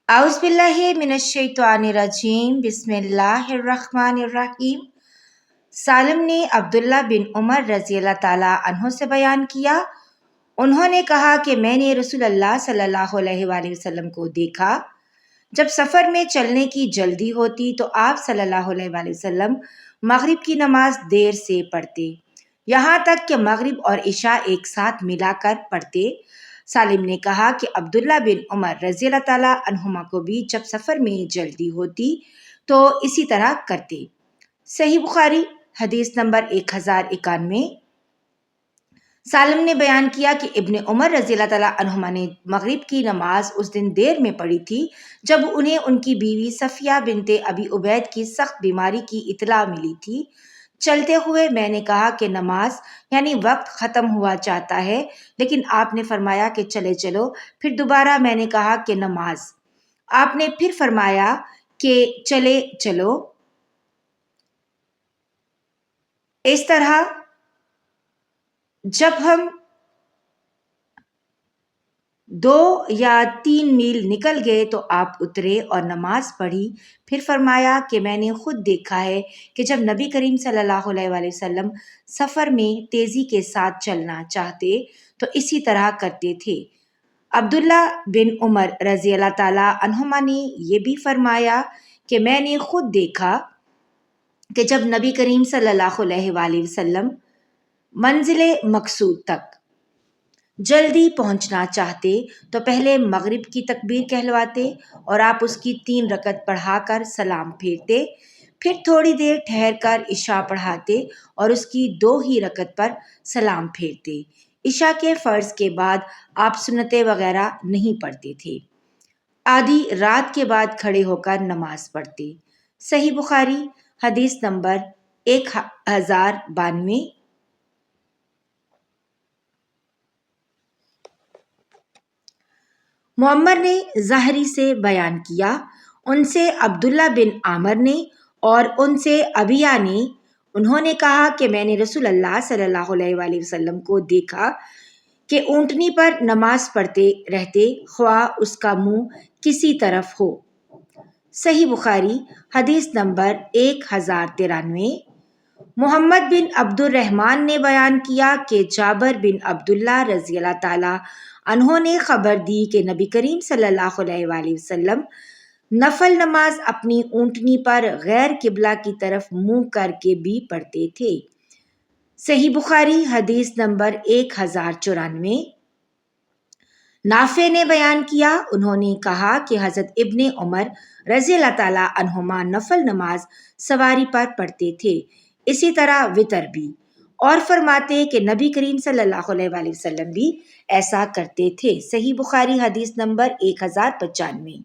اعوذ باللہ من الشیطان الرجیم، بسم اللہ الرحمن الرحیم۔ سالم نے عبداللہ بن عمر رضی اللہ تعالیٰ عنہ سے بیان کیا، انہوں نے کہا کہ میں نے رسول اللہ صلی اللہ علیہ وآلہ وسلم کو دیکھا، جب سفر میں چلنے کی جلدی ہوتی تو آپ صلی اللہ علیہ وآلہ وسلم مغرب کی نماز دیر سے پڑھتے، یہاں تک کہ مغرب اور عشاء ایک ساتھ ملا کر پڑھتے۔ سالم نے کہا کہ عبداللہ بن عمر رضی اللہ تعالیٰ عنہما کو بھی جب سفر میں جلدی ہوتی تو اسی طرح کرتے۔ صحیح بخاری حدیث نمبر 1091۔ سالم نے بیان کیا کہ ابن عمر رضی اللہ تعالیٰ عنہما نے مغرب کی نماز اس دن دیر میں پڑھی تھی جب انہیں ان کی بیوی صفیہ بنت ابی عبید کی سخت بیماری کی اطلاع ملی تھی۔ چلتے ہوئے میں نے کہا کہ نماز یعنی وقت ختم ہوا چاہتا ہے، لیکن آپ نے فرمایا کہ چلے چلو۔ پھر دوبارہ میں نے کہا کہ نماز، آپ نے پھر فرمایا کہ چلے چلو۔ اس طرح جب ہم 2 یا 3 میل نکل گئے تو آپ اترے اور نماز پڑھی۔ پھر فرمایا کہ میں نے خود دیکھا ہے کہ جب نبی کریم صلی اللہ علیہ وآلہ وسلم سفر میں تیزی کے ساتھ چلنا چاہتے تو اسی طرح کرتے تھے۔ عبداللہ بن عمر رضی اللہ تعالیٰ عنہما نے یہ بھی فرمایا کہ میں نے خود دیکھا کہ جب نبی کریم صلی اللہ علیہ وآلہ وسلم منزل مقصود تک جلدی پہنچنا چاہتے تو پہلے مغرب کی تکبیر کہلواتے اور آپ اس کی 3 رکعت پڑھا کر سلام پھیرتے، پھر تھوڑی دیر ٹھہر کر عشاء پڑھاتے اور اس کی 2 ہی رکعت پر سلام پھیرتے۔ عشاء کے فرض کے بعد آپ سنتیں وغیرہ نہیں پڑھتے تھے، آدھی رات کے بعد کھڑے ہو کر نماز پڑھتے۔ صحیح بخاری حدیث نمبر 1092۔ معمر نے زہری سے بیان کیا، ان سے عبداللہ بن عامر نے اور ان سے ابیہ نے، انہوں نے کہا کہ میں نے رسول اللہ صلی اللہ علیہ وآلہ وسلم کو دیکھا کہ اونٹنی پر نماز پڑھتے رہتے خواہ اس کا منہ کسی طرف ہو۔ صحیح بخاری حدیث نمبر 1093۔ محمد بن عبد الرحمن نے بیان کیا کہ جابر بن عبداللہ رضی اللہ تعالیٰ عنہ نے خبر دی کہ نبی کریم صلی اللہ علیہ وآلہ وسلم نفل نماز اپنی اونٹنی پر غیر قبلہ کی طرف منہ کر کے بھی پڑھتے تھے۔ صحیح بخاری حدیث نمبر 1094۔ نافع نے بیان کیا، انہوں نے کہا کہ حضرت ابن عمر رضی اللہ تعالیٰ عنہما نفل نماز سواری پر پڑھتے تھے، اسی طرح وتر بھی، اور فرماتے کہ نبی کریم صلی اللہ علیہ وآلہ وسلم بھی ایسا کرتے تھے۔ صحیح بخاری حدیث نمبر 1095۔